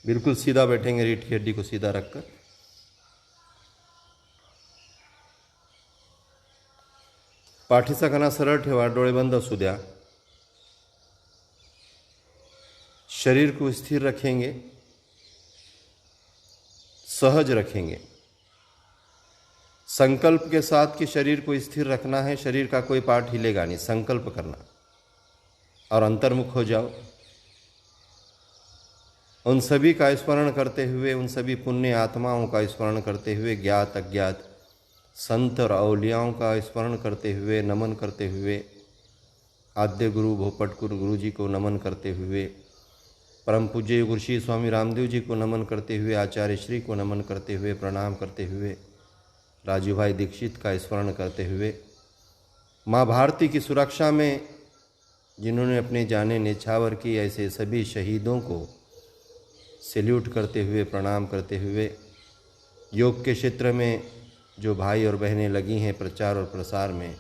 बिल्कुल सीधा बैठेंगे, रीढ़ की हड्डी को सीधा रखकर। पाठीचा कणा सरळ ठेवा, डोळे बंद असू द्या। शरीर को स्थिर रखेंगे, सहज रखेंगे। संकल्प के साथ कि शरीर को स्थिर रखना है, शरीर का कोई पार्ट हिलेगा नहीं, संकल्प करना और अंतर्मुख हो जाओ। उन सभी का स्मरण करते हुए, उन सभी पुण्य आत्माओं का स्मरण करते हुए, ज्ञात अज्ञात संत और अवलियाओं का स्मरण करते हुए, नमन करते हुए, आद्य गुरु भोपटकुर गुरु जी को नमन करते हुए, परम पूज्य गुरु श्री स्वामी रामदेव जी को नमन करते हुए, आचार्य श्री को नमन करते हुए, प्रणाम करते हुए, राजू भाई दीक्षित का स्मरण करते हुए, माँ भारती की सुरक्षा में जिन्होंने अपने जाने न्यौछावर की, ऐसे सभी शहीदों को सैल्यूट करते हुए, प्रणाम करते हुए, योग के क्षेत्र में जो भाई और बहनें लगी हैं प्रचार और प्रसार में,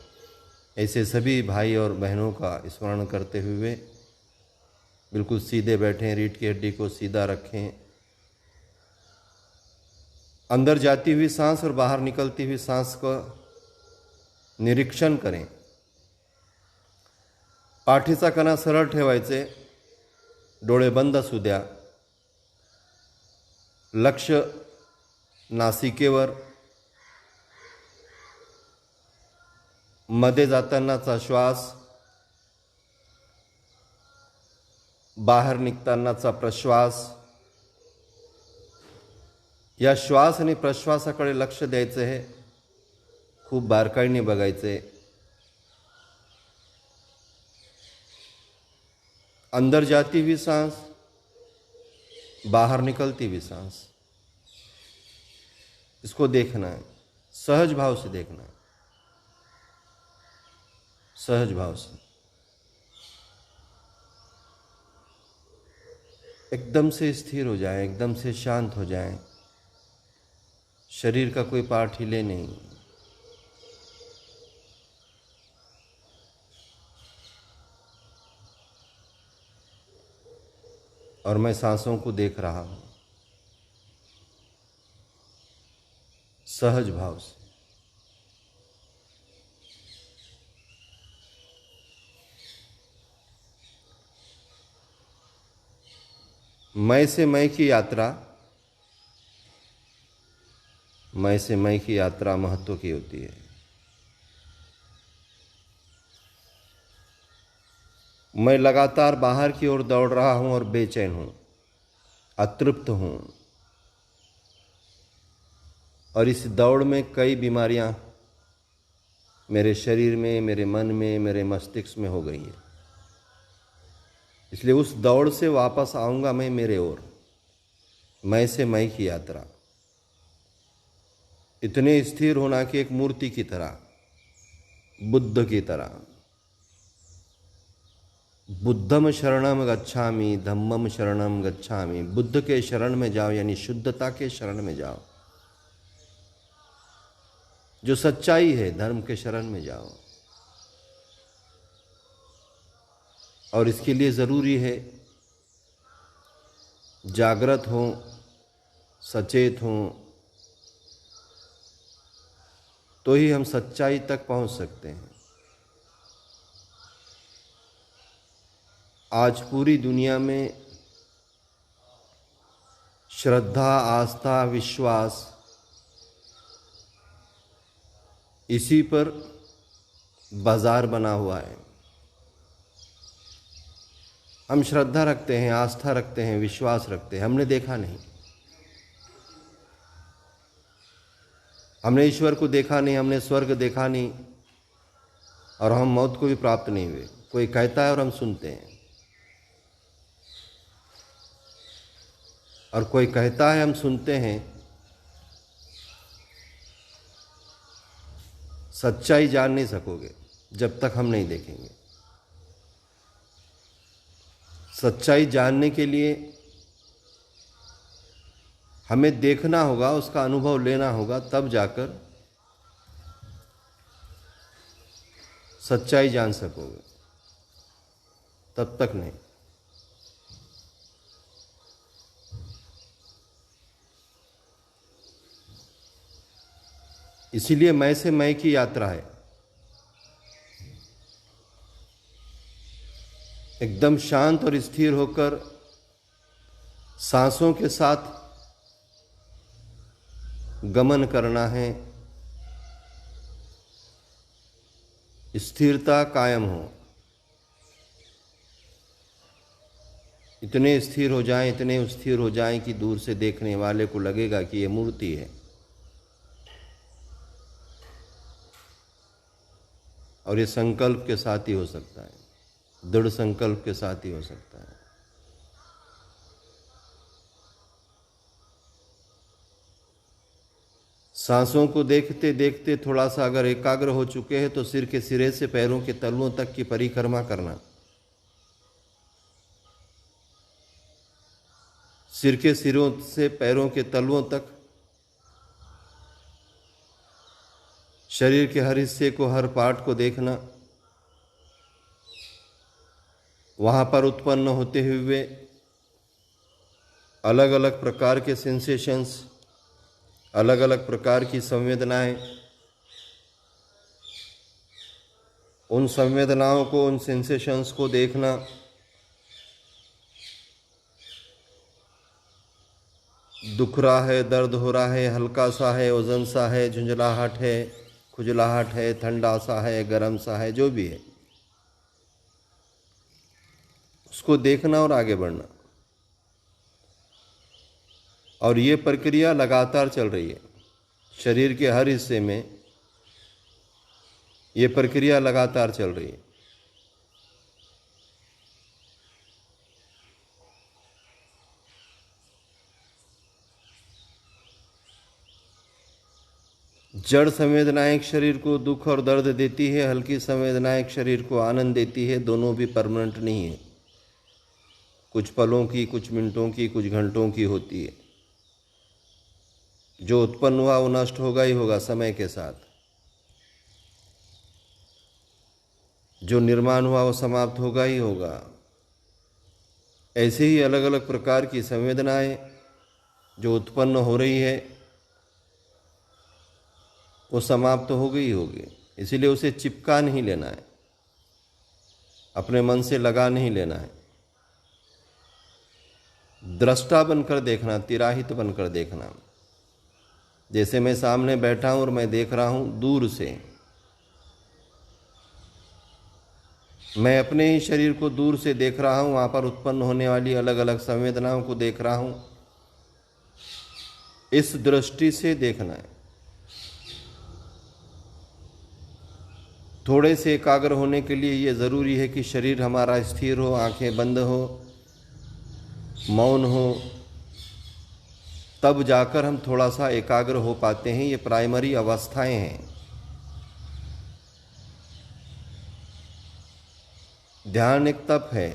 ऐसे सभी भाई और बहनों का स्मरण करते हुए बिल्कुल सीधे बैठें, रीढ़ की हड्डी को सीधा रखें। अंदर जाती हुई सांस और बाहर निकलती हुई सांस का निरीक्षण करें। पाठीचा कणा सरळ ठेवायचे, डोळे बंद असू द्या। लक्ष नासिकेवर, मध्ये जातानाचा श्वास, बाहेर निघतानाचा प्रश्वास, या श्वास आणि प्रश्वासाकडे लक्ष द्यायचं आहे, खूप बारकाईने बघायचे। अंदर जाती हुई सांस, बाहर निकलती हुई सांस, इसको देखना है, सहज भाव से देखना है, सहज भाव से। एकदम से स्थिर हो जाएं, एकदम से शांत हो जाएं, शरीर का कोई पार्ट हिले नहीं। और मैं सांसों को देख रहा हूं, सहज भाव से। मैं से मैं की यात्रा, मैं से मैं की यात्रा महत्व की होती है। मैं लगातार बाहर की ओर दौड़ रहा हूं और बेचैन हूं, अतृप्त हूं, और इस दौड़ में कई बीमारियां मेरे शरीर में, मेरे मन में, मेरे मस्तिष्क में हो गई है। इसलिए उस दौड़ से वापस आऊंगा मैं मेरे ओर, मैं से मैं की यात्रा। इतने स्थिर होना कि एक मूर्ति की तरह, बुद्ध की तरह। बुद्धम शरणम गच्छामि, धम्मम शरणम गच्छामि। बुद्ध के शरण में जाओ, यानी शुद्धता के शरण में जाओ। जो सच्चाई है, धर्म के शरण में जाओ। और इसके लिए ज़रूरी है जागृत हों, सचेत हों, तो ही हम सच्चाई तक पहुंच सकते हैं। आज पूरी दुनिया में श्रद्धा, आस्था, विश्वास, इसी पर बाजार बना हुआ है। हम श्रद्धा रखते हैं, आस्था रखते हैं, विश्वास रखते हैं, हमने देखा नहीं, हमने ईश्वर को देखा नहीं, हमने स्वर्ग देखा नहीं, और हम मौत को भी प्राप्त नहीं हुए। कोई कहता है और हम सुनते हैं, और कोई कहता है हम सुनते हैं। सच्चाई जान नहीं सकोगे जब तक हम नहीं देखेंगे। सच्चाई जानने के लिए हमें देखना होगा, उसका अनुभव लेना होगा, तब जाकर सच्चाई जान सकोगे, तब तक नहीं। इसीलिए मैं से मैं की यात्रा है। एकदम शांत और स्थिर होकर सांसों के साथ गमन करना है, स्थिरता कायम हो। इतने स्थिर हो जाएं, इतने स्थिर हो जाएं कि दूर से देखने वाले को लगेगा कि ये मूर्ति है। और ये संकल्प के साथ ही हो सकता है, दृढ़ संकल्प के साथ ही हो सकता है। सांसों को देखते देखते थोड़ा सा अगर एकाग्र हो चुके हैं तो सिर के सिरे से पैरों के तलुओं तक की परिक्रमा करना, सिर के सिरों से पैरों के तलुओं तक, शरीर के हर हिस्से को, हर पार्ट को देखना, वहाँ पर उत्पन्न होते हुए अलग अलग प्रकार के सेंसेशंस, अलग अलग प्रकार की संवेदनाएं, उन संवेदनाओं को, उन सेंसेशंस को देखना। दुख रहा है, दर्द हो रहा है, हल्का सा है, वजन सा है, झुंझलाहट है, खुजलाहट है, ठंडा सा है, गर्म सा है, जो भी है उसको देखना और आगे बढ़ना। और ये प्रक्रिया लगातार चल रही है शरीर के हर हिस्से में, ये प्रक्रिया लगातार चल रही है। जड़ संवेदनाएं शरीर को दुख और दर्द देती है, हल्की संवेदनाएं शरीर को आनंद देती है। दोनों भी परमानेंट नहीं है, कुछ पलों की, कुछ मिनटों की, कुछ घंटों की होती है। जो उत्पन्न हुआ वो नष्ट होगा ही होगा समय के साथ, जो निर्माण हुआ वो समाप्त होगा ही होगा। ऐसे ही अलग अलग प्रकार की संवेदनाएं जो उत्पन्न हो रही है वो समाप्त हो गई होगी। इसीलिए उसे चिपका नहीं लेना है, अपने मन से लगा नहीं लेना है। दृष्टा बनकर देखना, तिराहित बनकर देखना। जैसे मैं सामने बैठा हूं और मैं देख रहा हूं दूर से, मैं अपने ही शरीर को दूर से देख रहा हूं, वहां पर उत्पन्न होने वाली अलग अलग संवेदनाओं को देख रहा हूं। इस दृष्टि से देखना है। थोड़े से एकाग्र होने के लिए ये ज़रूरी है कि शरीर हमारा स्थिर हो, आंखें बंद हो, मौन हो, तब जाकर हम थोड़ा सा एकाग्र हो पाते हैं। ये प्राइमरी अवस्थाएं हैं। ध्यान एक तप है,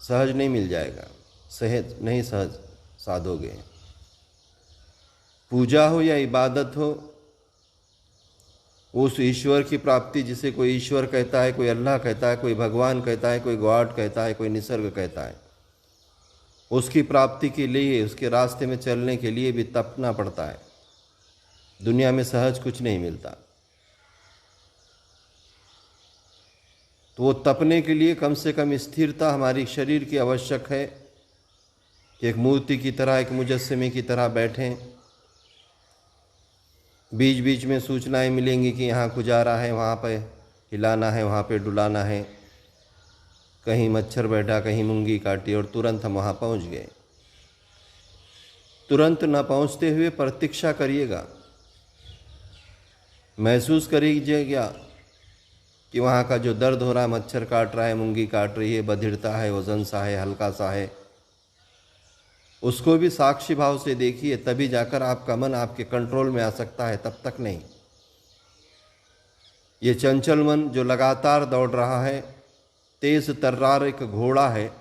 सहज नहीं मिल जाएगा, सहज नहीं सहज साधोगे। पूजा हो या इबादत हो, उस ईश्वर की प्राप्ति, जिसे कोई ईश्वर कहता है, कोई अल्लाह कहता है, कोई भगवान कहता है, कोई गॉड कहता है, कोई निसर्ग कहता है, उसकी प्राप्ति के लिए, उसके रास्ते में चलने के लिए भी तपना पड़ता है। दुनिया में सहज कुछ नहीं मिलता। तो वो तपने के लिए कम से कम स्थिरता हमारी शरीर की आवश्यक है कि एक मूर्ति की तरह, एक मुजस्समे की तरह बैठें। बीच बीच में सूचनाएं मिलेंगी कि यहाँ गुजारा है, वहाँ पे हिलाना है, वहाँ पे डुलाना है, कहीं मच्छर बैठा, कहीं मूंगी काटी, और तुरंत हम वहाँ पहुँच गए। तुरंत न पहुँचते हुए प्रतीक्षा करिएगा, महसूस करिएगा कि वहाँ का जो दर्द हो रहा है, मच्छर काट रहा है, मूंगी काट रही है, बधिरता है, वजन सा है, हल्का सा है, उसको भी साक्षी भाव से देखिए। तभी जाकर आपका मन आपके कंट्रोल में आ सकता है, तब तक नहीं। ये चंचल मन जो लगातार दौड़ रहा है, तेज तर्रार एक घोड़ा है,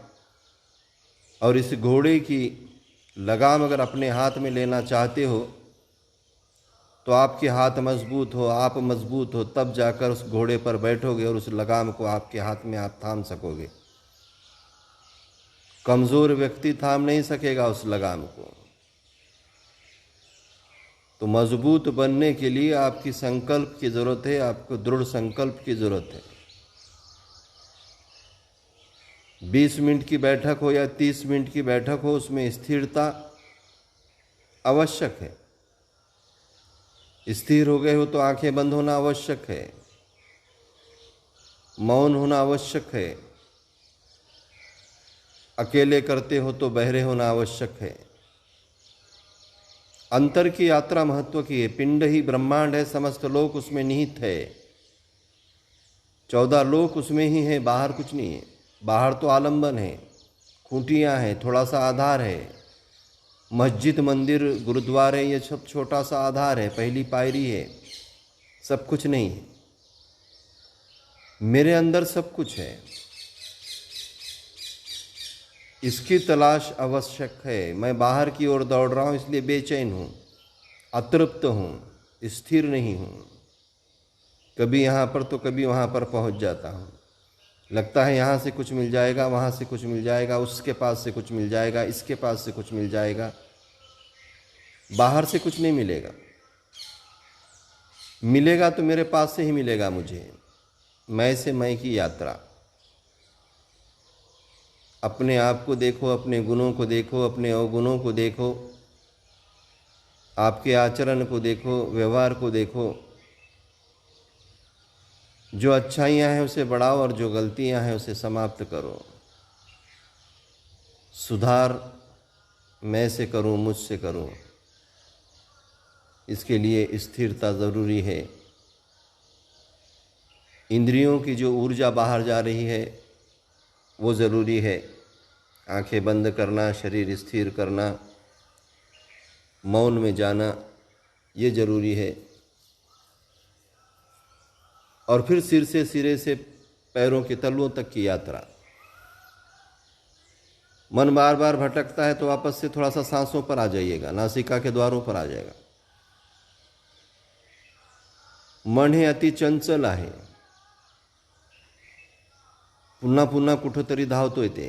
और इस घोड़े की लगाम अगर अपने हाथ में लेना चाहते हो तो आपके हाथ मजबूत हो, आप मजबूत हो, तब जाकर उस घोड़े पर बैठोगे और उस लगाम को आपके हाथ में आप थाम सकोगे। कमज़ोर व्यक्ति थाम नहीं सकेगा उस लगाम को। तो मजबूत बनने के लिए आपकी संकल्प की ज़रूरत है, आपको दृढ़ संकल्प की ज़रूरत है। 20 मिनट की बैठक हो या 30 मिनट की बैठक हो, उसमें स्थिरता आवश्यक है। स्थिर हो गए हो तो आंखें बंद होना आवश्यक है, मौन होना आवश्यक है, अकेले करते हो तो बहरे होना आवश्यक है। अंतर की यात्रा महत्व की है। पिंड ही ब्रह्मांड है, समस्त लोक उसमें निहित है। 14 लोक उसमें ही है, बाहर कुछ नहीं है। बाहर तो आलंबन है, खूंटियाँ हैं, थोड़ा सा आधार है। मस्जिद, मंदिर, गुरुद्वारे, ये सब छोटा सा आधार है, पहली पायरी है, सब कुछ नहीं है। मेरे अंदर सब कुछ है, इसकी तलाश आवश्यक है। मैं बाहर की ओर दौड़ रहा हूँ, इसलिए बेचैन हूँ, अतृप्त हूँ, स्थिर नहीं हूँ। कभी यहाँ पर तो कभी वहाँ पर पहुँच जाता हूँ। लगता है यहाँ से कुछ मिल जाएगा, वहाँ से कुछ मिल जाएगा, उसके पास से कुछ मिल जाएगा, इसके पास से कुछ मिल जाएगा। बाहर से कुछ नहीं मिलेगा, मिलेगा तो मेरे पास से ही मिलेगा मुझे। मैं से मैं की यात्रा। अपने आप को देखो, अपने गुणों को देखो, अपने अवगुणों को देखो, आपके आचरण को देखो, व्यवहार को देखो। जो अच्छाइयाँ हैं उसे बढ़ाओ और जो गलतियाँ हैं उसे समाप्त करो। सुधार मैं से करूँ, मुझसे करूँ। इसके लिए स्थिरता ज़रूरी है। इंद्रियों की जो ऊर्जा बाहर जा रही है वो ज़रूरी है। आंखें बंद करना, शरीर स्थिर करना, मौन में जाना, ये ज़रूरी है। और फिर सिर से सिरे से पैरों के तलुओं तक की यात्रा। मन बार बार भटकता है तो वापस से थोड़ा सा सांसों पर आ जाइएगा, नासिका के द्वारों पर आ जाएगा। मन हे अति चंचल आहे, पुन्हा पुन्हा कुठंतरी धावतोय ते,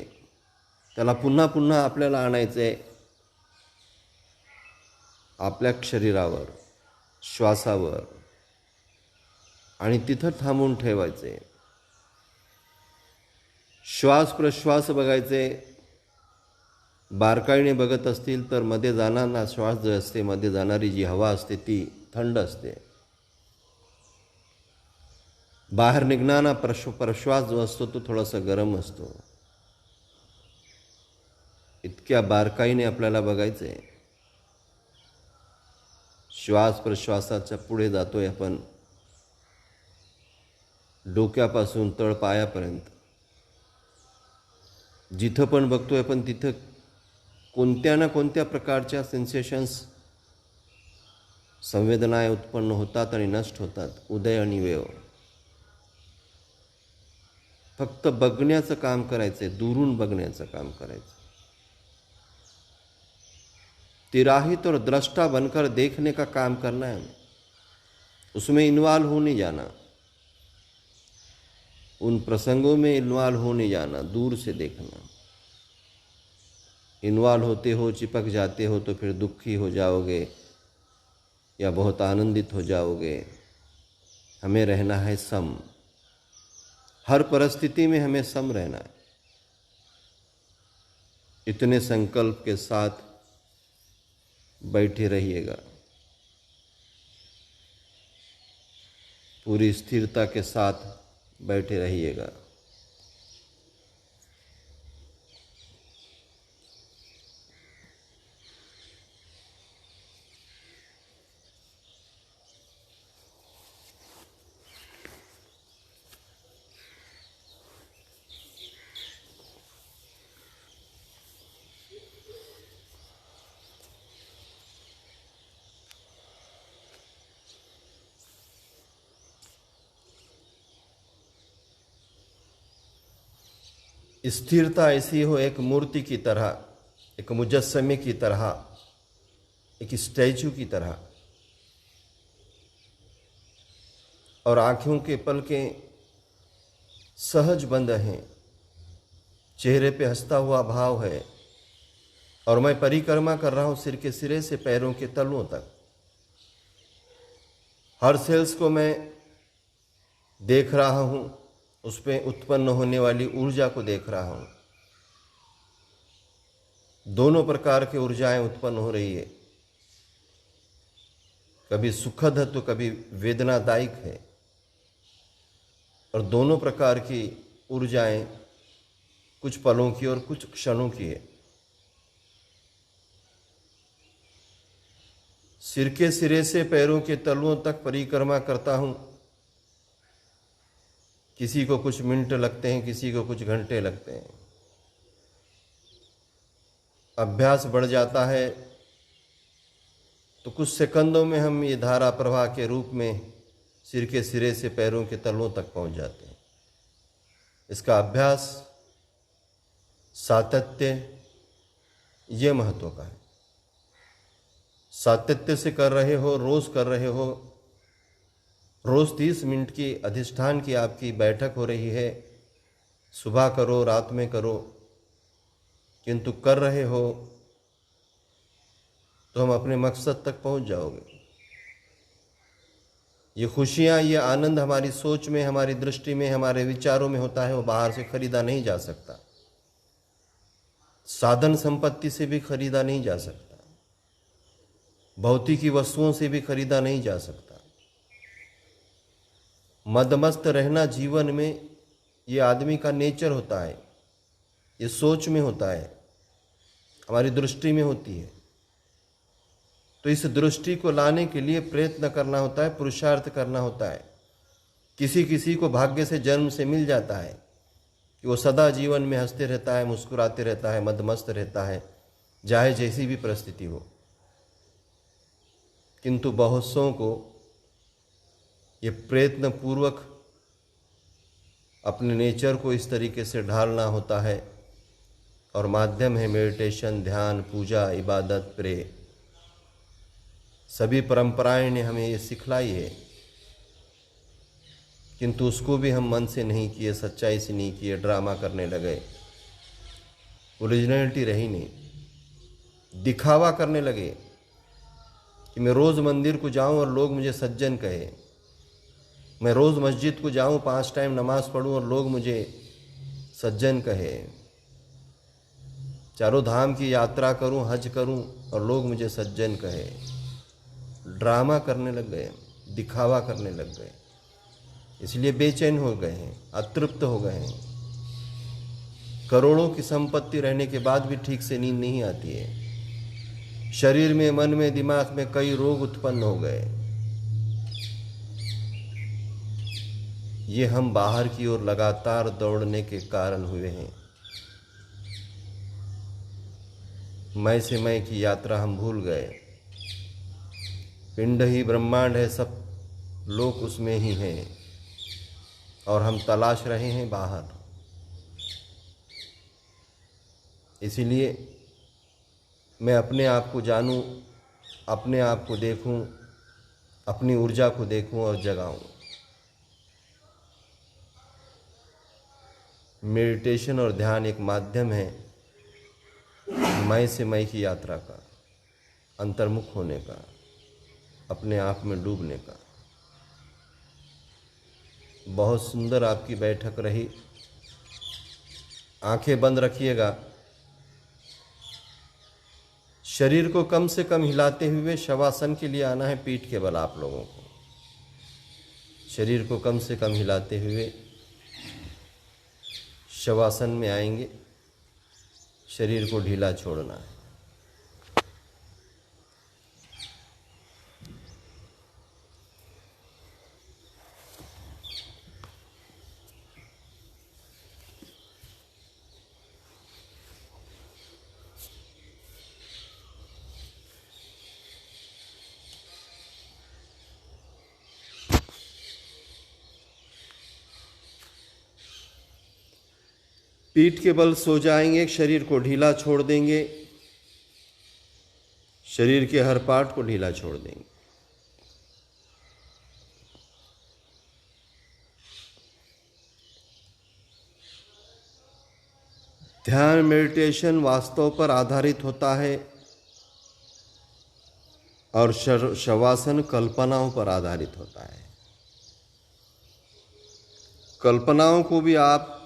त्याला पुन्हा पुन्हा आपल्याला आणायचंय आपल्या शरीरावर, श्वासावर, आणि तिथं थांबून ठेवायचे। श्वास प्रश्वास बघायचे। बारकाईने बघत असतील तर मध्ये जाणारा श्वास जो असते, मध्ये जाणारी जी हवा असते ती थंड असते। बाहेर निघणारा प्रश्वास जो असतो तो थोडासा गरम असतो। इतक्या बारकाईने आपल्याला बघायचे। श्वास प्रश्वासाच्या पुढे जातोय आपण, डोक्यापासून तळ पायापर्यंत। जिथं पण बघतोय आपण तिथं कोणत्या ना कोणत्या प्रकारच्या सेन्सेशन्स, संवेदना उत्पन्न होतात आणि नष्ट होतात, उदय आणि व्यय। फक्त बघण्याचं काम करायचंय, दुरून बघण्याचं काम करायचं। तिराहित और दृष्टा बनकर देखने का काम करना है हमें, उसमें इन्वॉल्व हो नहीं जाना, उन प्रसंगों में इन्वॉल्व हो नहीं जाना, दूर से देखना। इन्वॉल्व होते हो, चिपक जाते हो तो फिर दुखी हो जाओगे या बहुत आनंदित हो जाओगे। हमें रहना है सम, हर परिस्थिति में हमें सम रहना है। इतने संकल्प के साथ बैठे रहिएगा, पूरी स्थिरता के साथ बैठे रहिएगा। स्थिरता ऐसी हो, एक मूर्ति की तरह, एक मुजस्समे की तरह, एक स्टैचू की तरह। और आँखों के पलकें सहज बंद हैं, चेहरे पे हंसता हुआ भाव है। और मैं परिक्रमा कर रहा हूँ सिर के सिरे से पैरों के तलुओं तक। हर सेल्स को मैं देख रहा हूँ, उस पर उत्पन्न होने वाली ऊर्जा को देख रहा हूँ। दोनों प्रकार की ऊर्जाएं उत्पन्न हो रही है, कभी सुखद है तो कभी वेदनादायक है, और दोनों प्रकार की ऊर्जाएं कुछ पलों की और कुछ क्षणों की है। सिर के सिरे से पैरों के तलुओं तक परिक्रमा करता हूं। किसी को कुछ मिनट लगते हैं, किसी को कुछ घंटे लगते हैं। अभ्यास बढ़ जाता है तो कुछ सेकंडों में हम ये धारा प्रवाह के रूप में सिर के सिरे से पैरों के तलुओं तक पहुंच जाते हैं। इसका अभ्यास, सातत्य, ये महत्व का है। सातत्य से कर रहे हो, रोज कर रहे हो, रोज 30 मिनट की अधिष्ठान की आपकी बैठक हो रही है, सुबह करो, रात में करो, किंतु कर रहे हो तो हम अपने मकसद तक पहुंच जाओगे। ये खुशियां, ये आनंद हमारी सोच में, हमारी दृष्टि में, हमारे विचारों में होता है, वो बाहर से खरीदा नहीं जा सकता, साधन संपत्ति से भी खरीदा नहीं जा सकता, भौतिकी वस्तुओं से भी खरीदा नहीं जा सकता। मदमस्त रहना जीवन में ये आदमी का नेचर होता है, ये सोच में होता है, हमारी दृष्टि में होती है। तो इस दृष्टि को लाने के लिए प्रयत्न करना होता है, पुरुषार्थ करना होता है। किसी किसी को भाग्य से जन्म से मिल जाता है कि वो सदा जीवन में हंसते रहता है, मुस्कुराते रहता है, मदमस्त रहता है, चाहे जैसी भी परिस्थिति हो। किंतु बहुत सौ को ये प्रयत्न पूर्वक अपने नेचर को इस तरीके से ढालना होता है, और माध्यम है मेडिटेशन, ध्यान, पूजा, इबादत, प्रे। सभी परंपराएं ने हमें ये सिखलाई है, किंतु उसको भी हम मन से नहीं किए, सच्चाई से नहीं किए, ड्रामा करने लगे, ओरिजिनलिटी रही नहीं, दिखावा करने लगे कि मैं रोज़ मंदिर को जाऊं और लोग मुझे सज्जन कहे, मैं रोज़ मस्जिद को जाऊं, 5 टाइम नमाज पढ़ूं और लोग मुझे सज्जन कहे, चारों धाम की यात्रा करूं, हज करूं और लोग मुझे सज्जन कहे। ड्रामा करने लग गए, दिखावा करने लग गए, इसलिए बेचैन हो गए हैं, अतृप्त हो गए हैं। करोड़ों की संपत्ति रहने के बाद भी ठीक से नींद नहीं आती है। शरीर में, मन में, दिमाग में कई रोग उत्पन्न हो गए। ये हम बाहर की ओर लगातार दौड़ने के कारण हुए हैं। मैं से मैं की यात्रा हम भूल गए। पिंड ही ब्रह्मांड है, सब लोग उसमें ही हैं, और हम तलाश रहे हैं बाहर। इसीलिए मैं अपने आप को जानूं, अपने आप को देखूं, अपनी ऊर्जा को देखूं और जगाऊं। मेडिटेशन और ध्यान एक माध्यम है मैं से मैं की यात्रा का, अंतर्मुख होने का, अपने आप में डूबने का। बहुत सुंदर आपकी बैठक रही। आंखें बंद रखिएगा। शरीर को कम से कम हिलाते हुए शवासन के लिए आना है, पीठ के बल आप लोगों को। शरीर को कम से कम हिलाते हुए शवासन में आएंगे, शरीर को ढीला छोड़ना है। पीठ के बल सो जाएंगे, शरीर को ढीला छोड़ देंगे, शरीर के हर पार्ट को ढीला छोड़ देंगे। ध्यान, मेडिटेशन वास्तव पर आधारित होता है। और शवासन कल्पनाओं पर आधारित होता है। कल्पनाओं को भी आप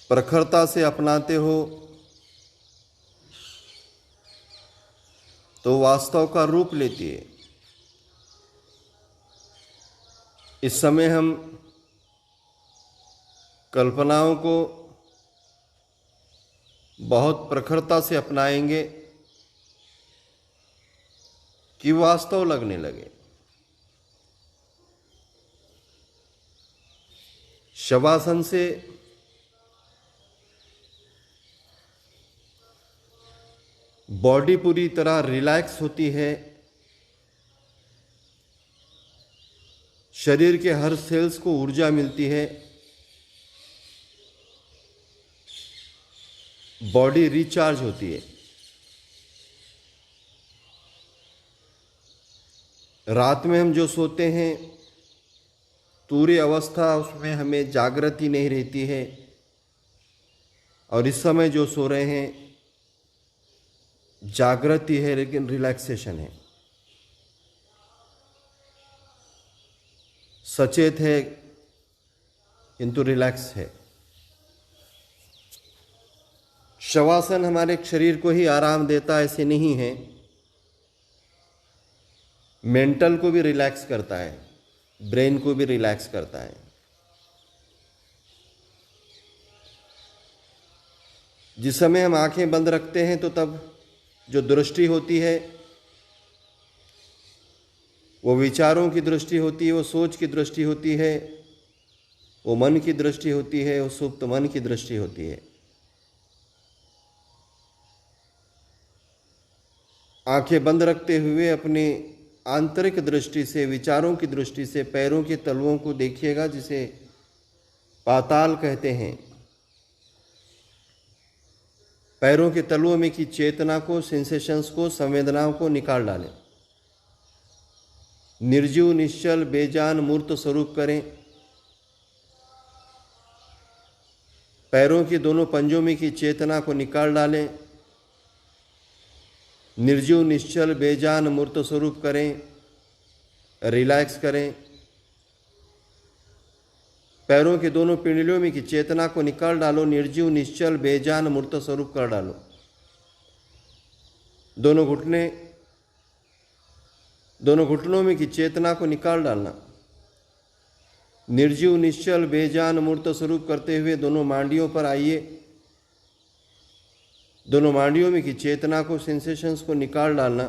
प्रखरता से अपनाते हो तो वास्तव का रूप लेती है। इस समय हम कल्पनाओं को बहुत प्रखरता से अपनाएंगे कि वास्तव लगने लगे। शवासन से बॉडी पूरी तरह रिलैक्स होती है, शरीर के हर सेल्स को ऊर्जा मिलती है, बॉडी रिचार्ज होती है। रात में हम जो सोते हैं पूरी अवस्था उसमें हमें जागृति नहीं रहती है, और इस समय जो सो रहे हैं जागृति है लेकिन रिलैक्सेशन है, सचेत है किंतु रिलैक्स है। शवासन हमारे शरीर को ही आराम देता ऐसे नहीं है, मेंटल को भी रिलैक्स करता है, ब्रेन को भी रिलैक्स करता है। जिस समय हम आंखें बंद रखते हैं तो तब जो दृष्टि होती है वो विचारों की दृष्टि होती है, वो सोच की दृष्टि होती है, वो मन की दृष्टि होती है, वो सुप्त मन की दृष्टि होती है। आंखें बंद रखते हुए अपनी आंतरिक दृष्टि से, विचारों की दृष्टि से पैरों के तलवों को देखिएगा, जिसे पाताल कहते हैं। पैरों के तलवों में की चेतना को, सेंसेशंस को, संवेदनाओं को निकाल डालें। निर्जीव, निश्चल, बेजान, मूर्त स्वरूप करें। पैरों के दोनों पंजों में की चेतना को निकाल डालें। निर्जीव, निश्चल, बेजान, मूर्त स्वरूप करें, रिलैक्स करें। पैरों के दोनों पिंडलियों में की चेतना को निकाल डालो, निर्जीव, निश्चल, बेजान, मूर्त स्वरूप कर डालो। दोनों घुटनों में की चेतना को निकाल डालना। निर्जीव, निश्चल, बेजान, मूर्त स्वरूप करते हुए दोनों मांडियों पर आइए। दोनों मांडियों में की चेतना को, सेंसेशंस को निकाल डालना।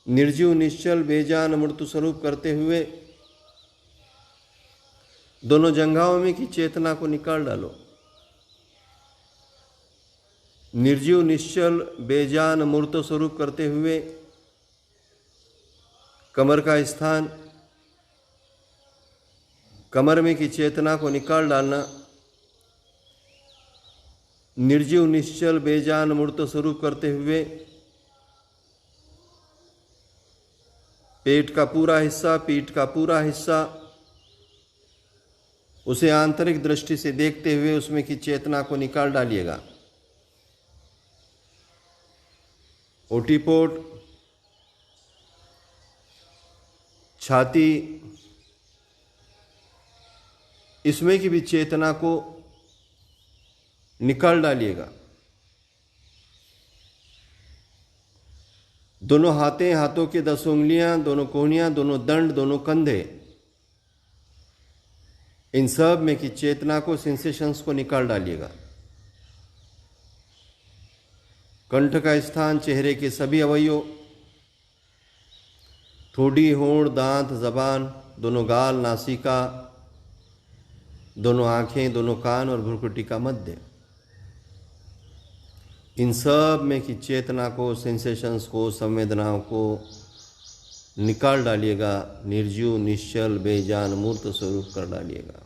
निर्जीव, निश्चल, बेजान, मूर्त स्वरूप करते हुए दोनों जंघाओं में की चेतना को निकाल डालो। निर्जीव, निश्चल, बेजान, मूर्त स्वरूप करते हुए कमर का स्थान, कमर में की चेतना को निकाल डालना। निर्जीव, निश्चल, बेजान, मूर्त स्वरूप करते हुए पेट का पूरा हिस्सा, पीठ का पूरा हिस्सा, उसे आंतरिक दृष्टि से देखते हुए उसमें की चेतना को निकाल डालिएगा। ओटीपोट, छाती, इसमें की भी चेतना को निकाल डालिएगा। दोनों हाथों के 10 उंगलियां, दोनों कोहनियां, दोनों दंड, दोनों कंधे, इन सब में की चेतना को, सेंसेशंस को निकाल डालिएगा। कंठ का स्थान, चेहरे के सभी अवयव, ठोड़ी, होंठ, दांत, जबान, दोनों गाल, नासिका, दोनों आंखें, दोनों कान और भ्रुकुटी का मध्य, इन सब में की चेतना को, सेंसेशंस को, संवेदनाओं को निकाल डालिएगा। निर्जीव, निश्चल, बेजान, मूर्त स्वरूप कर डालिएगा।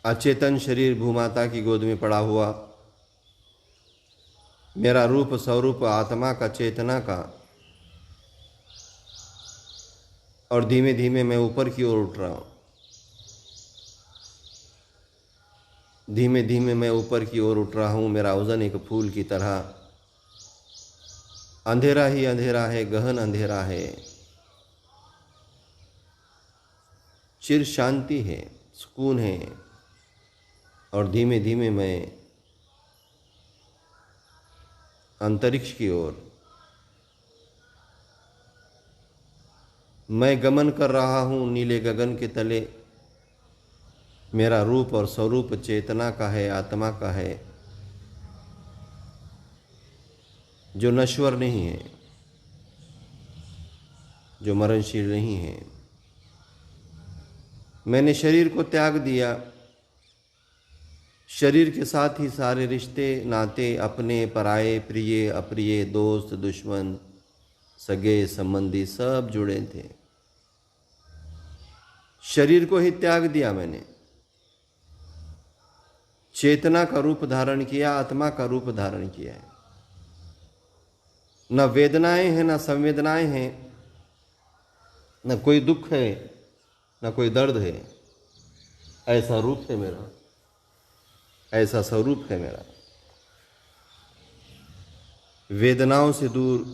अचेतन शरीर भूमाता की गोद में पड़ा हुआ, मेरा रूप स्वरूप आत्मा का, चेतना का, और धीमे धीमे मैं ऊपर की ओर उठ रहा हूँ। धीमे धीमे मैं ऊपर की ओर उठ रहा हूँ। मेरा वजन एक फूल की तरह, अंधेरा ही अंधेरा है, गहन अंधेरा है, चिर शांति है, सुकून है। और धीमे धीमे मैं अंतरिक्ष की ओर मैं गमन कर रहा हूँ। नीले गगन के तले मेरा रूप और स्वरूप चेतना का है, आत्मा का है, जो नश्वर नहीं है, जो मरणशील नहीं है। मैंने शरीर को त्याग दिया। शरीर के साथ ही सारे रिश्ते नाते, अपने पराए, प्रिय अप्रिय, दोस्त दुश्मन, सगे संबंधी सब जुड़े थे। शरीर को ही त्याग दिया मैंने। चेतना का रूप धारण किया, आत्मा का रूप धारण किया है। न वेदनाएं हैं, न संवेदनाएं हैं, न कोई दुख है, न कोई दर्द है। ऐसा रूप है मेरा, ऐसा स्वरूप है मेरा। वेदनाओं से दूर,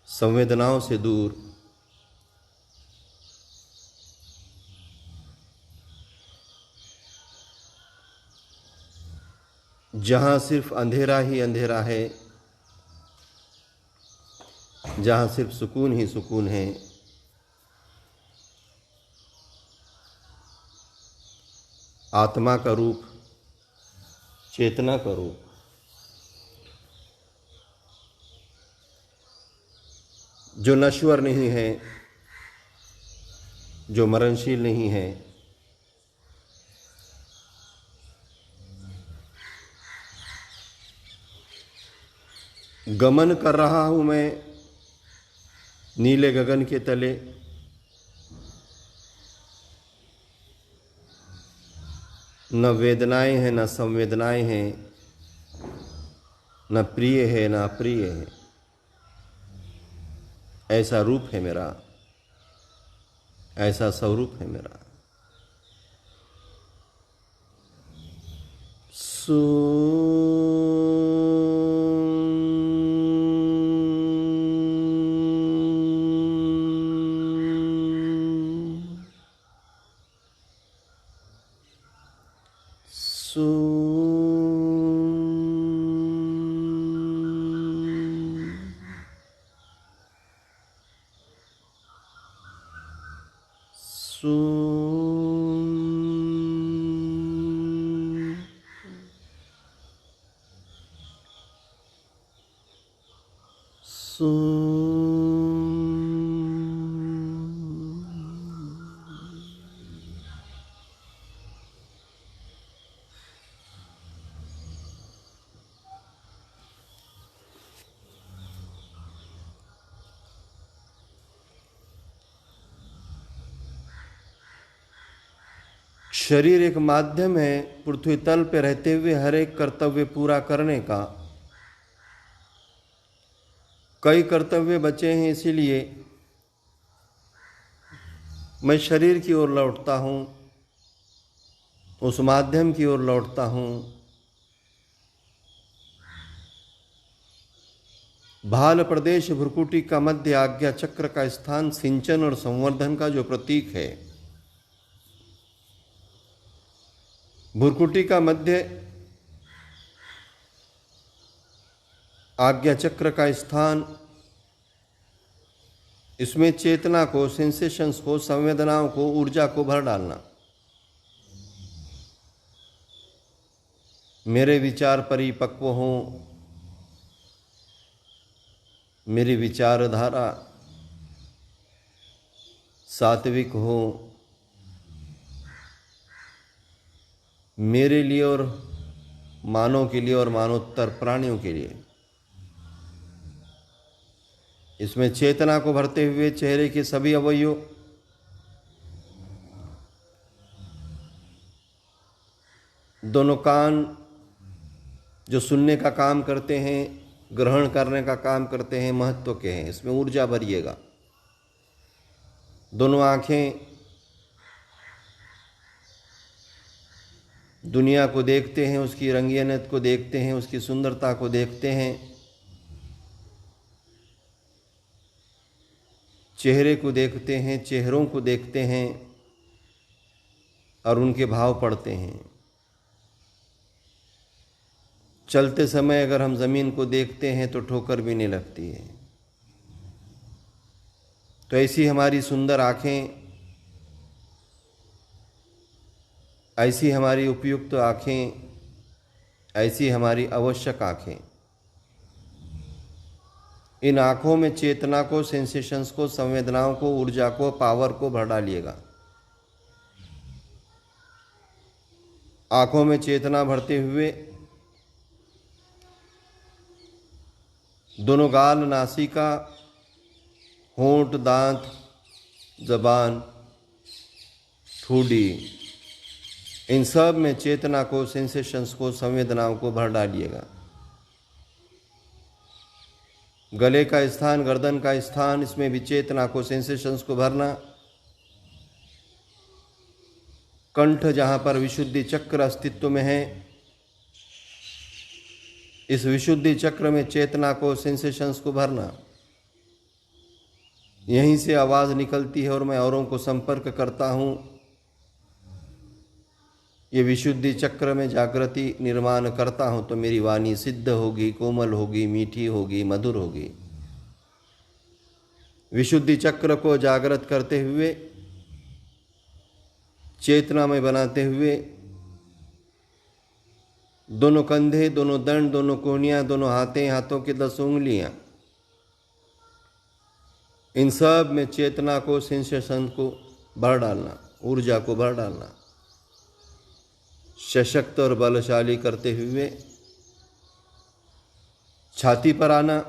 संवेदनाओं से दूर, जहां सिर्फ अंधेरा ही अंधेरा है, जहां सिर्फ सुकून ही सुकून है। आत्मा का रूप, चेतना का रूप, जो नश्वर नहीं है, जो मरणशील नहीं है, गमन कर रहा हूं मैं नीले गगन के तले। न वेदनाएं हैं, न संवेदनाएं हैं, न प्रिय है, न अप्रिय है। ऐसा रूप है मेरा, ऐसा स्वरूप है मेरा। शरीर एक माध्यम है पृथ्वी तल पे रहते हुए हर एक कर्तव्य पूरा करने का। कई कर्तव्य बचे हैं, इसीलिए मैं शरीर की ओर लौटता हूँ, उस माध्यम की ओर लौटता हूँ। भाल प्रदेश भ्रुकुटी का मध्य आज्ञा चक्र का स्थान सिंचन और संवर्धन का जो प्रतीक है। भ्रुकुटी का मध्य आज्ञा चक्र का स्थान, इसमें चेतना को, सेंसेशंस को, संवेदनाओं को, ऊर्जा को भर डालना। मेरे विचार परिपक्व हों, मेरी विचारधारा सात्विक हो, मेरे लिए और मानव के लिए और मानवोत्तर प्राणियों के लिए। इसमें चेतना को भरते हुए चेहरे के सभी अवयव, दोनों कान जो सुनने का काम करते हैं, ग्रहण करने का काम करते हैं, महत्व के हैं, इसमें ऊर्जा भरिएगा। दोनों आँखें दुनिया को देखते हैं, उसकी रंगीनियत को देखते हैं, उसकी सुंदरता को देखते हैं। चेहरे को देखते हैं, चेहरों को देखते हैं और उनके भाव पढ़ते हैं। चलते समय अगर हम ज़मीन को देखते हैं तो ठोकर भी नहीं लगती है। तो ऐसी हमारी सुंदर आँखें, ऐसी हमारी उपयुक्त आँखें, ऐसी हमारी आवश्यक आँखें, इन आँखों में चेतना को, सेंसेशंस को, संवेदनाओं को, ऊर्जा को, पावर को भर डालिएगा। आँखों में चेतना भरते हुए दोनों गाल, नासिका, होंठ, दांत, जबान, ठोड़ी, इन सब में चेतना को, सेंसेशंस को, संवेदनाओं को भर डालिएगा। गले का स्थान, गर्दन का स्थान, इसमें भी चेतना को, सेंसेशंस को भरना। कंठ जहाँ पर विशुद्धि चक्र अस्तित्व में है, इस विशुद्धि चक्र में चेतना को, सेंसेशंस को भरना। यहीं से आवाज़ निकलती है और मैं औरों को संपर्क करता हूँ। ये विशुद्धि चक्र में जागृति निर्माण करता हूँ तो मेरी वाणी सिद्ध होगी, कोमल होगी, मीठी होगी, मधुर होगी। विशुद्धि चक्र को जागृत करते हुए, चेतना में बनाते हुए, दोनों कंधे, दोनों दंड, दोनों कोहनियाँ, दोनों हाथों की 10 उंगलियाँ, इन सब में चेतना को, सेंसेशन को भर डालना, ऊर्जा को भर डालना। सशक्त और बलशाली करते हुए छाती पर आना।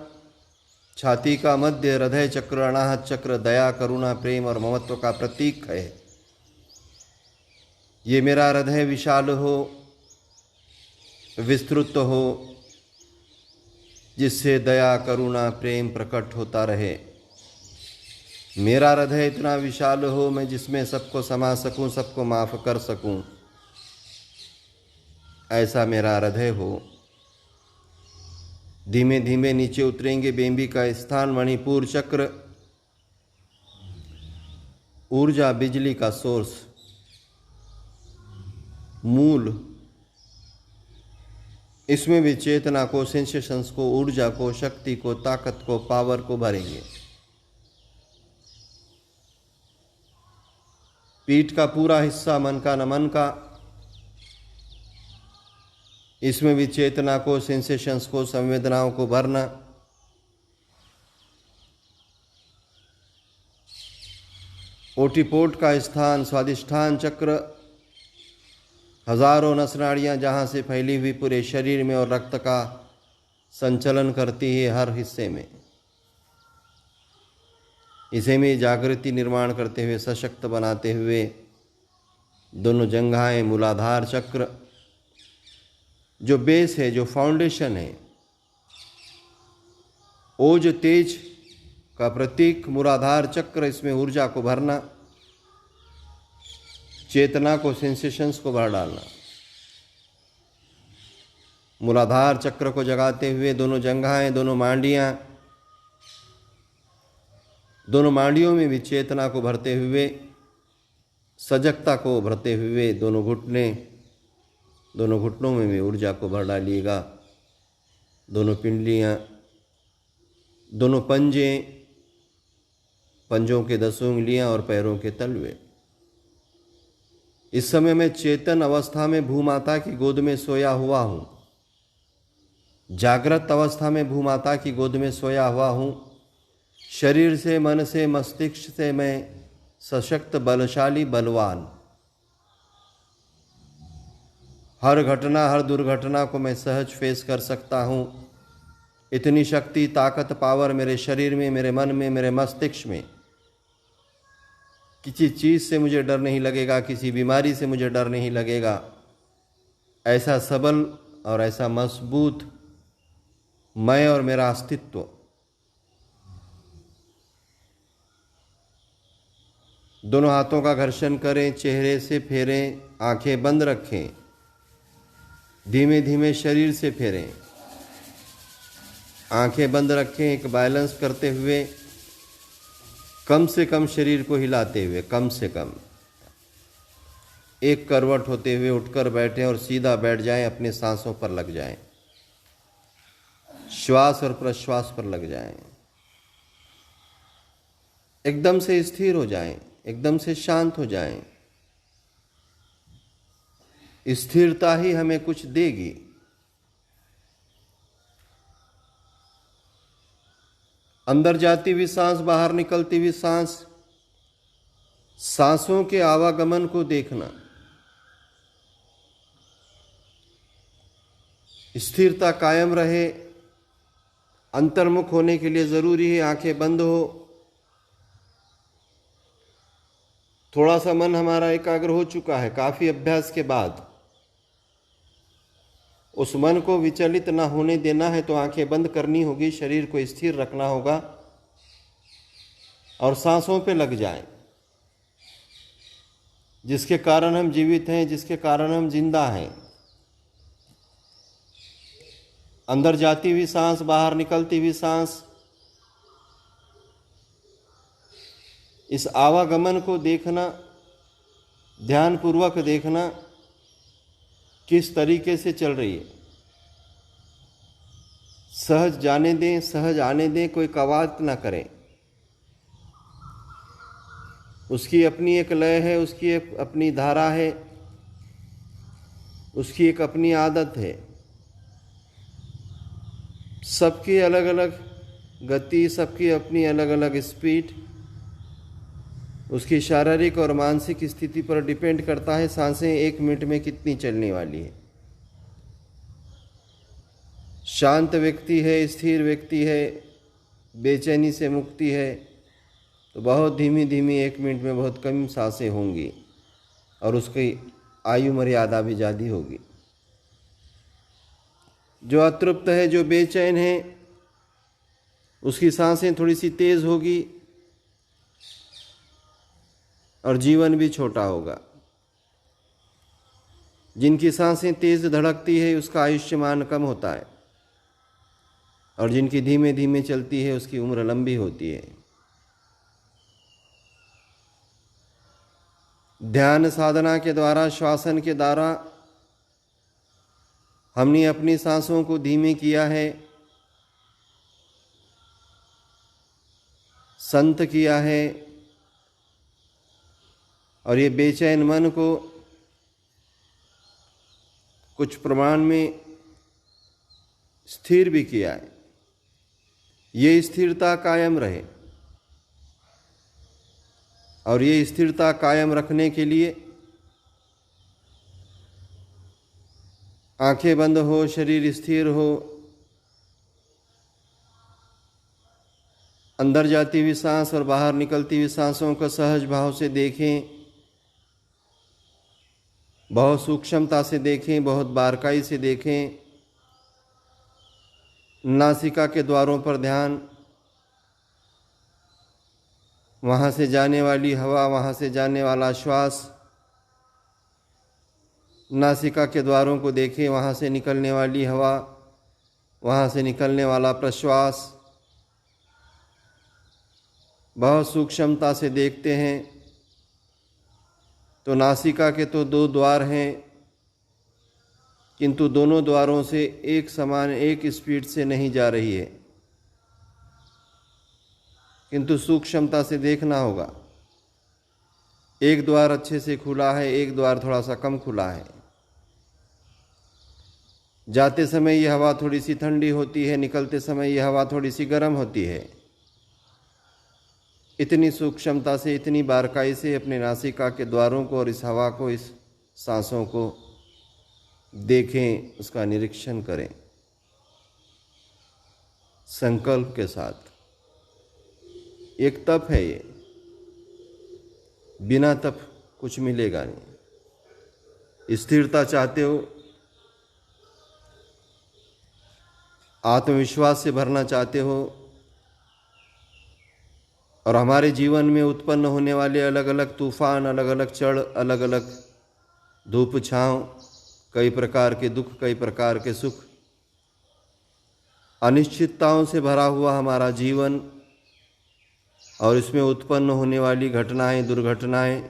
छाती का मध्य हृदय चक्र, अनाहत चक्र दया, करुणा, प्रेम और ममत्व का प्रतीक है। ये मेरा हृदय विशाल हो, विस्तृत हो, जिससे दया, करुणा, प्रेम प्रकट होता रहे। मेरा हृदय इतना विशाल हो, मैं जिसमें सबको समा सकूं, सबको माफ कर सकूं, ऐसा मेरा हृदय हो। धीमे धीमे नीचे उतरेंगे। बेंबी का स्थान, मणिपुर चक्र, ऊर्जा, बिजली का सोर्स, मूल, इसमें भी चेतना को, सेंसेशंस को, ऊर्जा को, शक्ति को, ताकत को, पावर को भरेंगे। पीठ का पूरा हिस्सा, मन का, नमन का, इसमें भी चेतना को, सेंसेशंस को, संवेदनाओं को भरना। ओटीपोट का स्थान, स्वादिष्ठान चक्र, हजारों नस नाड़ियाँ जहाँ से फैली हुई पूरे शरीर में और रक्त का संचलन करती है हर हिस्से में। इसे में जागृति निर्माण करते हुए, सशक्त बनाते हुए, दोनों जंघाएं, मूलाधार चक्र जो बेस है, जो फाउंडेशन है, ओज तेज का प्रतीक मूलाधार चक्र, इसमें ऊर्जा को भरना, चेतना को, सेंसेशंस को भर डालना। मूलाधार चक्र को जगाते हुए दोनों जंघाएं, दोनों मांडियां, दोनों मांडियों में भी चेतना को भरते हुए, सजगता को भरते हुए, दोनों घुटने, दोनों घुटनों में भी ऊर्जा को भर डालिएगा। दोनों पिंडलियाँ, दोनों पंजे, पंजों के 10 उंगलियाँ और पैरों के तलवे। इस समय मैं चेतन अवस्था में भूमाता की गोद में सोया हुआ हूँ। जागृत अवस्था में भूमाता की गोद में सोया हुआ हूँ। शरीर से, मन से, मस्तिष्क से मैं सशक्त, बलशाली, बलवान। हर घटना, हर दुर्घटना को मैं सहज फेस कर सकता हूँ। इतनी शक्ति, ताकत, पावर मेरे शरीर में, मेरे मन में, मेरे मस्तिष्क में। किसी चीज़ से मुझे डर नहीं लगेगा, किसी बीमारी से मुझे डर नहीं लगेगा। ऐसा सबल और ऐसा मजबूत मैं और मेरा अस्तित्व। दोनों हाथों का घर्षण करें, चेहरे से फेरें, आंखें बंद रखें, धीमे धीमे शरीर से फेरें, आंखें बंद रखें। एक बैलेंस करते हुए, कम से कम शरीर को हिलाते हुए, कम से कम एक करवट होते हुए उठकर बैठें और सीधा बैठ जाएं, अपने सांसों पर लग जाएं, श्वास और प्रश्वास पर लग जाएं, एकदम से स्थिर हो जाएं, एकदम से शांत हो जाएं। स्थिरता ही हमें कुछ देगी। अंदर जाती हुई सांस, बाहर निकलती हुई सांस, सांसों के आवागमन को देखना। स्थिरता कायम रहे। अंतर्मुख होने के लिए जरूरी है आंखें बंद हो। थोड़ा सा मन हमारा एकाग्र हो चुका है, काफी अभ्यास के बाद उस मन को विचलित ना होने देना है तो आंखें बंद करनी होगी, शरीर को स्थिर रखना होगा और सांसों पे लग जाएं, जिसके कारण हम जीवित हैं, जिसके कारण हम जिंदा हैं। अंदर जाती हुई सांस, बाहर निकलती हुई सांस, इस आवागमन को देखना, ध्यानपूर्वक देखना किस तरीके से चल रही है। सहज जाने दें, सहज आने दें, कोई कवायद ना करें। उसकी अपनी एक लय है, उसकी एक अपनी धारा है, उसकी एक अपनी आदत है। सबकी अलग अलग गति, सबकी अपनी अलग अलग स्पीड, उसकी शारीरिक और मानसिक स्थिति पर डिपेंड करता है सांसें 1 मिनट में कितनी चलने वाली है। शांत व्यक्ति है, स्थिर व्यक्ति है, बेचैनी से मुक्ति है, तो बहुत धीमी धीमी 1 मिनट में बहुत कम सांसें होंगी और उसकी आयु मर्यादा भी ज़्यादा होगी। जो अतृप्त है, जो बेचैन है, उसकी सांसें थोड़ी सी तेज होगी और जीवन भी छोटा होगा। जिनकी सांसें तेज धड़कती है उसका आयुष्मान कम होता है और जिनकी धीमे धीमे चलती है उसकी उम्र लंबी होती है। ध्यान साधना के द्वारा, श्वासन के द्वारा हमने अपनी सांसों को धीमे किया है, संत किया है और ये बेचैन मन को कुछ प्रमाण में स्थिर भी किया है। ये स्थिरता कायम रहे और ये स्थिरता कायम रखने के लिए आंखें बंद हो, शरीर स्थिर हो, अंदर जाती हुई सांस और बाहर निकलती हुई सांसों को सहज भाव से देखें, बहुत सूक्ष्मता से देखें, बहुत बारकाई से देखें। नासिका के द्वारों पर ध्यान, वहाँ से जाने वाली हवा, वहाँ से जाने वाला श्वास, नासिका के द्वारों को देखें, वहाँ से निकलने वाली हवा, वहाँ से निकलने वाला प्रश्वास, बहुत सूक्ष्मता से देखते हैं तो नासिका के तो 2 द्वार हैं, किंतु दोनों द्वारों से एक समान, एक स्पीड से नहीं जा रही है, किंतु सूक्ष्मता से देखना होगा। एक द्वार अच्छे से खुला है, एक द्वार थोड़ा सा कम खुला है। जाते समय यह हवा थोड़ी सी ठंडी होती है, निकलते समय यह हवा थोड़ी सी गर्म होती है। इतनी सूक्ष्मता से, इतनी बारकाई से अपने नासिका के द्वारों को और इस हवा को, इस सांसों को देखें, उसका निरीक्षण करें संकल्प के साथ। एक तप है ये, बिना तप कुछ मिलेगा नहीं। स्थिरता चाहते हो आत्मविश्वास से भरना चाहते हो और हमारे जीवन में उत्पन्न होने वाले अलग अलग तूफान, अलग अलग चढ़, अलग अलग धूप छाँव, कई प्रकार के दुख, कई प्रकार के सुख, अनिश्चितताओं से भरा हुआ हमारा जीवन और इसमें उत्पन्न होने वाली घटनाएं, दुर्घटनाएं,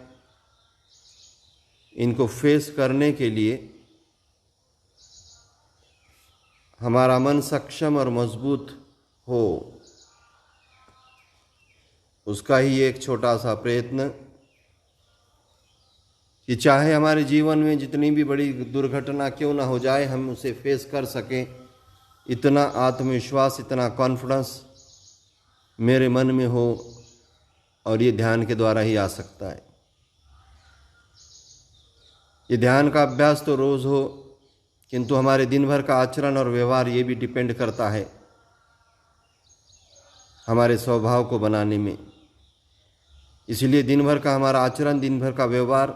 इनको फेस करने के लिए हमारा मन सक्षम और मजबूत हो, उसका ही एक छोटा सा प्रयत्न कि चाहे हमारे जीवन में जितनी भी बड़ी दुर्घटना क्यों ना हो जाए, हम उसे फेस कर सकें। इतना आत्मविश्वास, इतना कॉन्फिडेंस मेरे मन में हो और ये ध्यान के द्वारा ही आ सकता है। ये ध्यान का अभ्यास तो रोज़ हो, किंतु हमारे दिन भर का आचरण और व्यवहार ये भी डिपेंड करता है हमारे स्वभाव को बनाने में। इसलिए दिन भर का हमारा आचरण, दिन भर का व्यवहार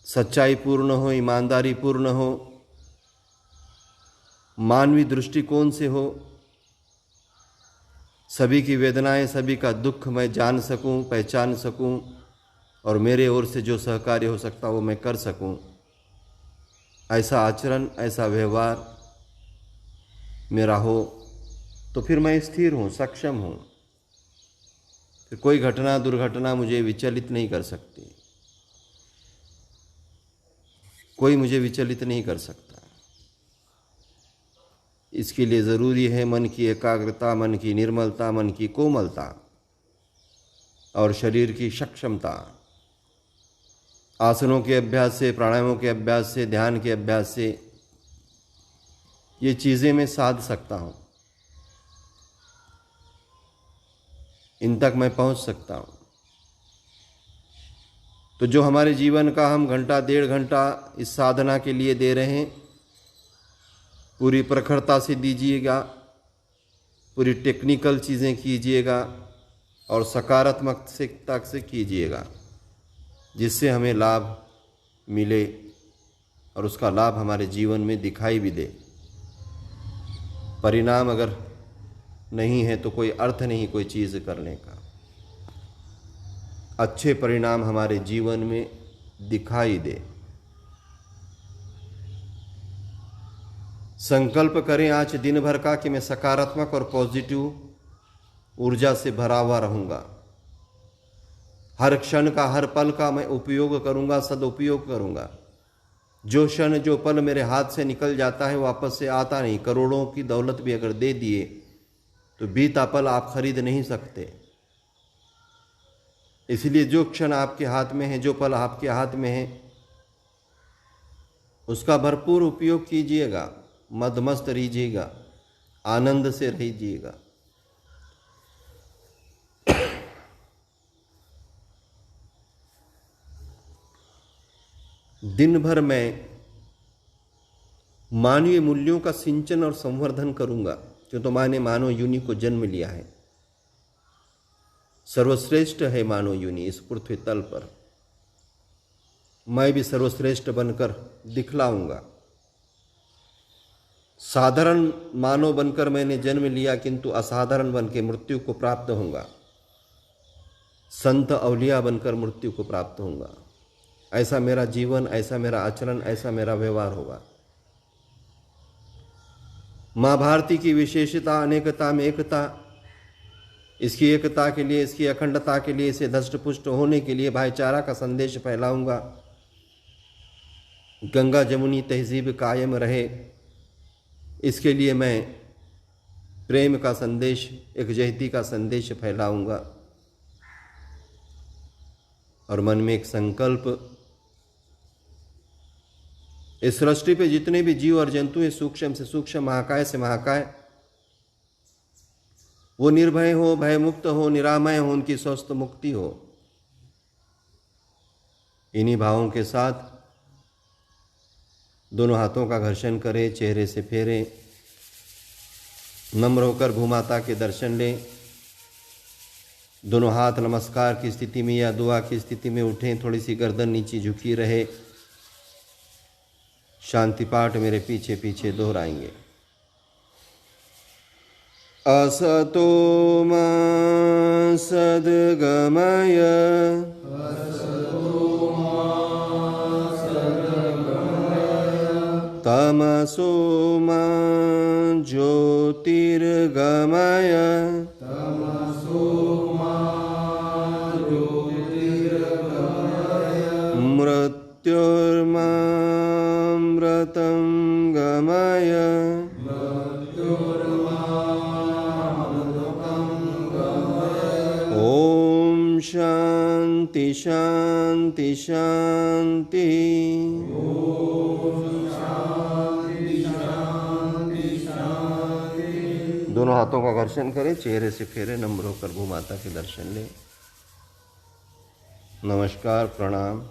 सच्चाई पूर्ण हो, ईमानदारी पूर्ण हो, मानवीय दृष्टिकोण से हो, सभी की वेदनाएं, सभी का दुख मैं जान सकूं, पहचान सकूं और मेरे ओर से जो सहकार्य हो सकता वो मैं कर सकूं। ऐसा आचरण, ऐसा व्यवहार मेरा हो तो फिर मैं स्थिर हूँ, सक्षम हूँ। फिर कोई घटना, दुर्घटना मुझे विचलित नहीं कर सकती, कोई मुझे विचलित नहीं कर सकता। इसके लिए ज़रूरी है मन की एकाग्रता, मन की निर्मलता, मन की कोमलता और शरीर की सक्षमता। आसनों के अभ्यास से, प्राणायामों के अभ्यास से, ध्यान के अभ्यास से ये चीज़ें मैं साध सकता हूँ, इन तक मैं पहुँच सकता हूँ। तो जो हमारे जीवन का हम घंटा, 1.5 घंटा इस साधना के लिए दे रहे हैं, पूरी प्रखरता से दीजिएगा, पूरी टेक्निकल चीज़ें कीजिएगा और सकारात्मकता से कीजिएगा, जिससे हमें लाभ मिले और उसका लाभ हमारे जीवन में दिखाई भी दे। परिणाम अगर नहीं है तो कोई अर्थ नहीं कोई चीज़ करने का। अच्छे परिणाम हमारे जीवन में दिखाई दे। संकल्प करें आज दिन भर का कि मैं सकारात्मक और पॉजिटिव ऊर्जा से भरा हुआ रहूँगा। हर क्षण का, हर पल का मैं उपयोग करूँगा, सदुपयोग करूँगा। जो क्षण, जो पल मेरे हाथ से निकल जाता है वापस से आता नहीं। करोड़ों की दौलत भी अगर दे दिए तो बीता पल आप खरीद नहीं सकते। इसलिए जो क्षण आपके हाथ में है, जो पल आपके हाथ में है, उसका भरपूर उपयोग कीजिएगा, मदमस्त रहिएगा, आनंद से रहिएगा। दिन भर मैं मानवीय मूल्यों का सिंचन और संवर्धन करूंगा, क्यों तो मैंने मानव योनि को जन्म लिया है। सर्वश्रेष्ठ है मानव योनि इस पृथ्वी तल पर। मैं भी सर्वश्रेष्ठ बनकर दिखलाऊंगा। साधारण मानव बनकर मैंने जन्म लिया, किंतु असाधारण बनकर मृत्यु को प्राप्त होऊंगा। संत औलिया बनकर मृत्यु को प्राप्त होऊंगा। ऐसा मेरा जीवन, ऐसा मेरा आचरण, ऐसा मेरा व्यवहार होगा। माँ भारती की विशेषता अनेकता में एकता, इसकी एकता के लिए, इसकी अखंडता के लिए, इसे धष्टपुष्ट होने के लिए भाईचारा का संदेश फैलाऊंगा। गंगा जमुनी तहजीब कायम रहे, इसके लिए मैं प्रेम का संदेश, एकजहती का संदेश फैलाऊंगा। और मन में एक संकल्प, इस सृष्टि पे जितने भी जीव और जंतु हैं, सूक्ष्म से सूक्ष्म, महाकाय से महाकाय, वो निर्भय हो, भयमुक्त हो, निरामय हो, उनकी स्वस्थ मुक्ति हो। इन्हीं भावों के साथ दोनों हाथों का घर्षण करें, चेहरे से फेरें, नम्र होकर भूमाता के दर्शन लें। दोनों हाथ नमस्कार की स्थिति में या दुआ की स्थिति में उठें, थोड़ी सी गर्दन नीचे झुकी रहे। शांति पाठ मेरे पीछे पीछे दोहराएंगे। असतो मा सद्गमय तमसो मा ज्योतिर्गमय मृत्युर्मामृतं गमय ॐ शान्ति शान्ति शान्ति। दोनों हाथों का घर्षण करें, चेहरे से फेरे, नम्र होकर भू माता के दर्शन लें। नमस्कार, प्रणाम।